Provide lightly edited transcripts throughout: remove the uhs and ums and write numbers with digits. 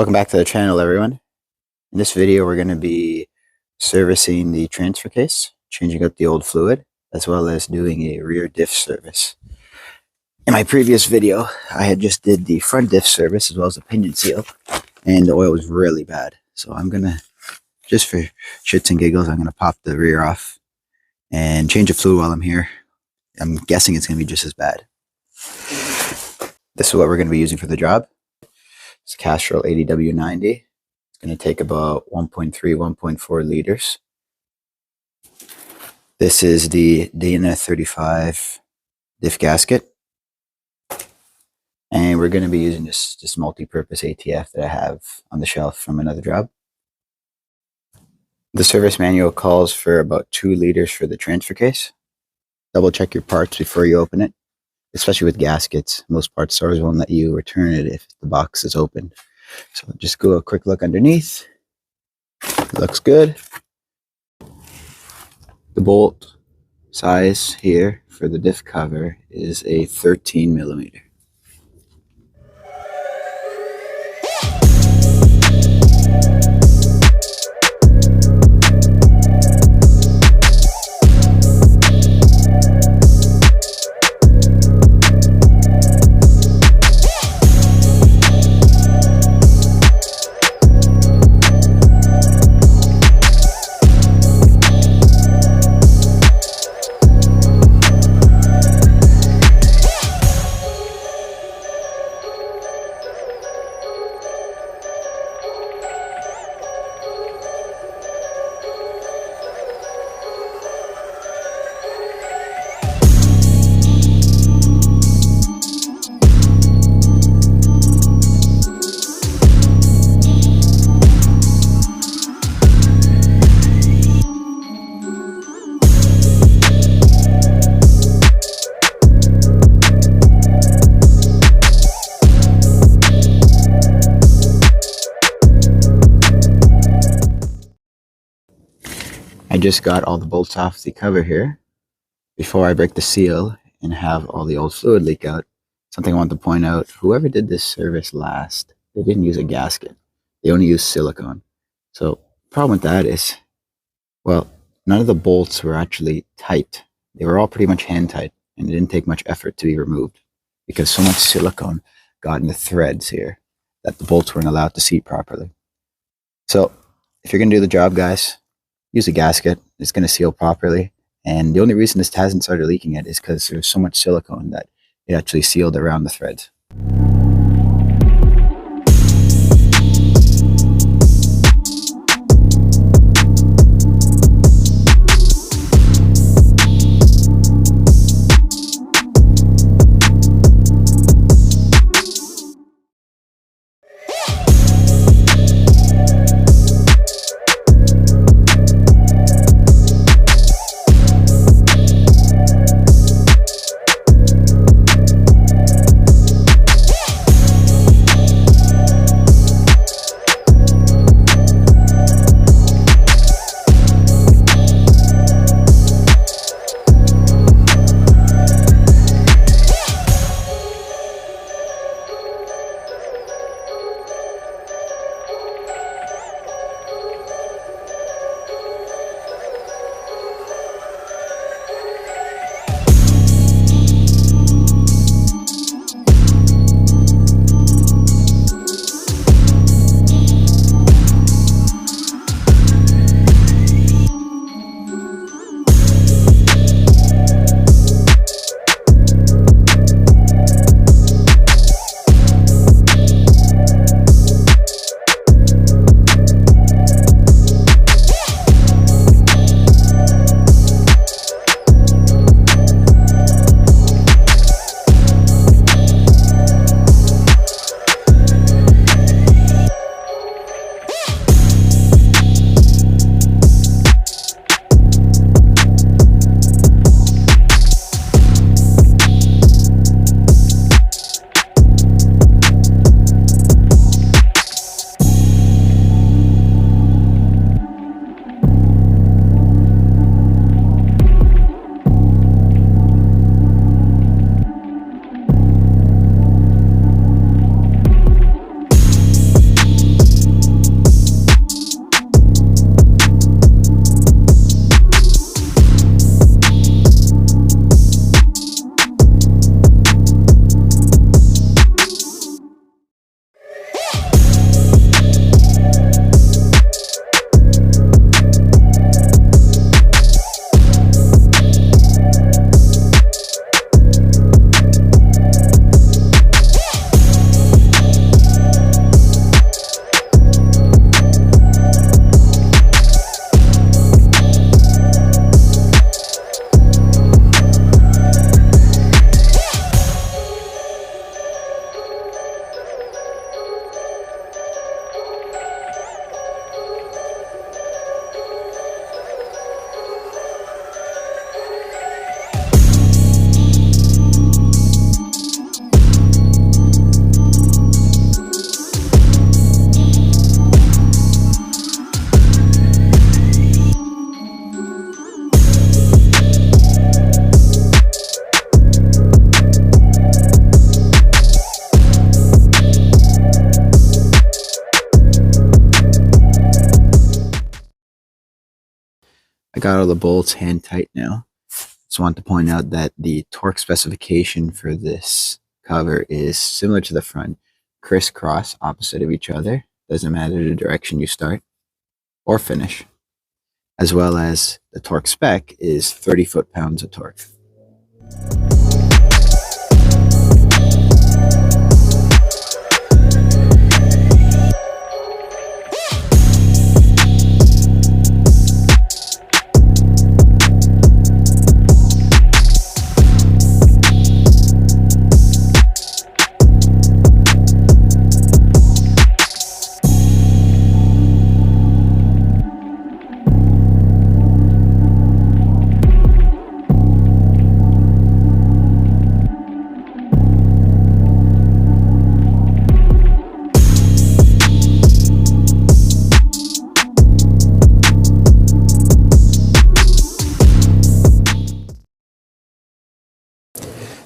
Welcome back to the channel, everyone. In this video, we're going to be servicing the transfer case, changing out the old fluid, as well as doing a rear diff service. In my previous video, I had just did the front diff service as well as the pinion seal, and the oil was really bad. So I'm going to, just for shits and giggles, I'm going to pop the rear off and change the fluid while I'm here. I'm guessing it's going to be just as bad. This is what we're going to be using for the job. It's Castrol 80W90. It's going to take about 1.3, 1.4 liters. This is the Dana 35 diff gasket. And we're going to be using this multi-purpose ATF that I have on the shelf from another job. The service manual calls for about 2 liters for the transfer case. Double check your parts before you open it. Especially with gaskets, most parts stores won't let you return it if the box is open. So just go a quick look underneath. It looks good. The bolt size here for the diff cover is a 13 millimeter. I just got all the bolts off the cover here before I break the seal and have all the old fluid leak out. Something I want to point out, whoever did this service last, they didn't use a gasket. They only used silicone. So the problem with that is, well, none of the bolts were actually tight. They were all pretty much hand tight, and it didn't take much effort to be removed because so much silicone got in the threads here that the bolts weren't allowed to seat properly. So if you're going to do the job, guys, use a gasket. It's going to seal properly. And the only reason this hasn't started leaking yet is because there's so much silicone that it actually sealed around the threads. got all the bolts hand tight now. Just want to point out that the torque specification for this cover is similar to the front, crisscross opposite of each other. Doesn't matter the direction you start or finish. As well as the torque spec is 30 foot-pounds of torque.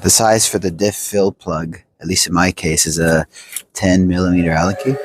The size for the diff fill plug, at least in my case, is a 10mm Allen key.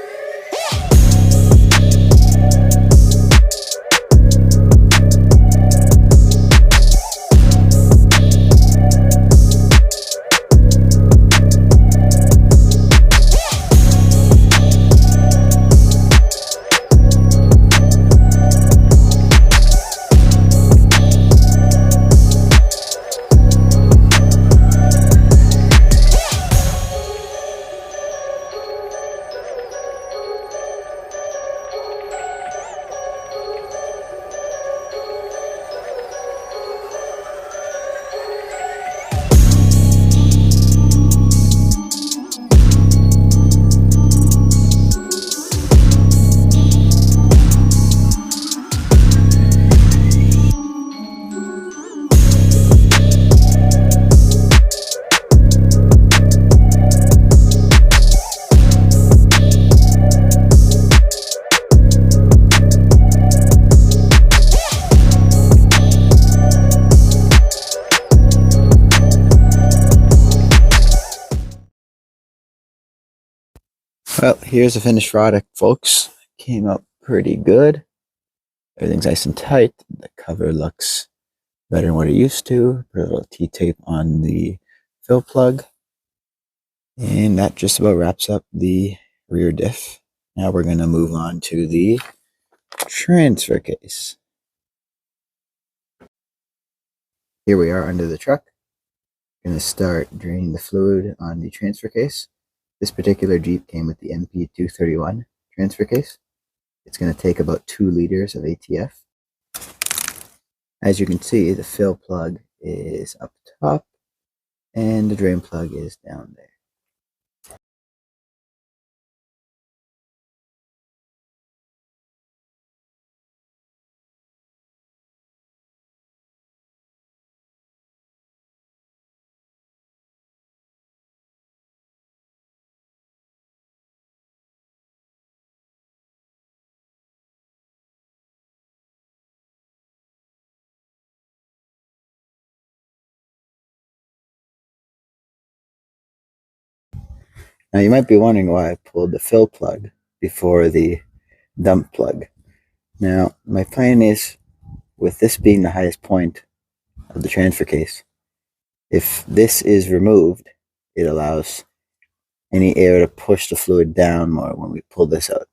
Well, here's the finished product, folks. Came out pretty good. Everything's nice and tight. The cover looks better than what it used to. Put a little T-tape on the fill plug. And that just about wraps up the rear diff. Now we're going to move on to the transfer case. Here we are under the truck. Going to start draining the fluid on the transfer case. This particular Jeep came with the MP231 transfer case. It's going to take about 2 liters of ATF. As you can see, the fill plug is up top and the drain plug is down there. Now you might be wondering why I pulled the fill plug before the dump plug. Now my plan is, with this being the highest point of the transfer case, if this is removed, it allows any air to push the fluid down more when we pull this out.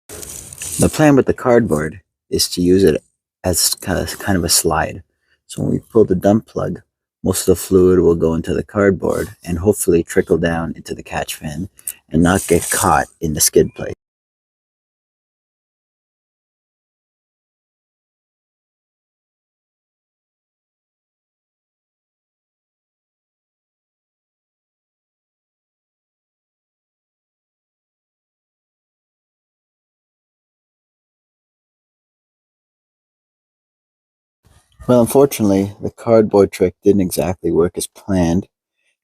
The plan with the cardboard is to use it as kind of a slide. So when we pull the dump plug, most of the fluid will go into the cardboard and hopefully trickle down into the catch fan and not get caught in the skid plate. Well, unfortunately, the cardboard trick didn't exactly work as planned.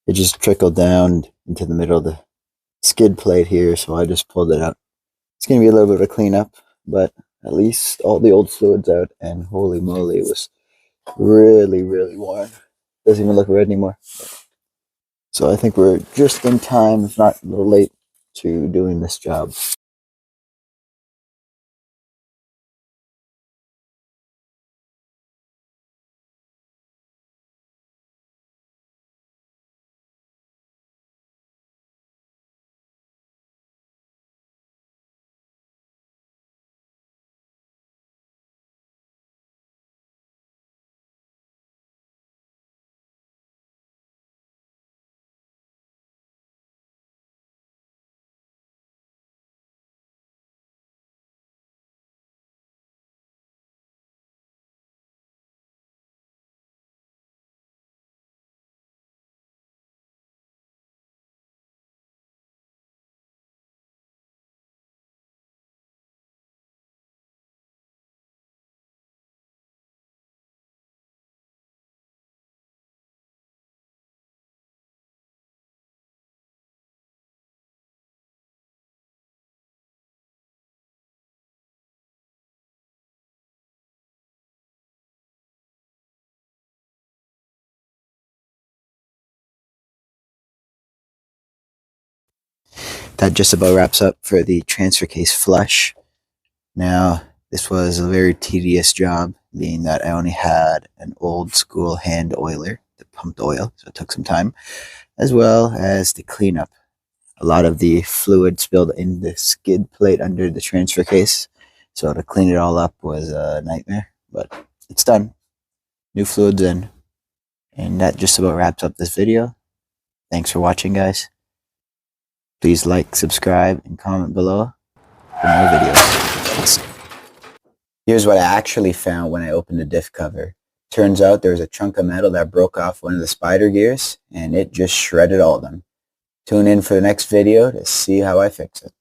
It just trickled down into the middle of the skid plate here, so I just pulled it out. It's going to be a little bit of a cleanup, but at least all the old fluid's out, and holy moly, it was really, really worn. Doesn't even look red anymore. So I think we're just in time, if not a little late, to doing this job. that just about wraps up for the transfer case flush. Now, this was a very tedious job, being that I only had an old school hand oiler that pumped oil, so it took some time, as well as the cleanup. A lot of the fluid spilled in the skid plate under the transfer case, so to clean it all up was a nightmare, but it's done. New fluids in. And that just about wraps up this video. Thanks for watching, guys. Please like, subscribe, and comment below for more videos. Here's what I actually found when I opened the diff cover. Turns out there was a chunk of metal that broke off one of the spider gears, and it just shredded all of them. Tune in for the next video to see how I fix it.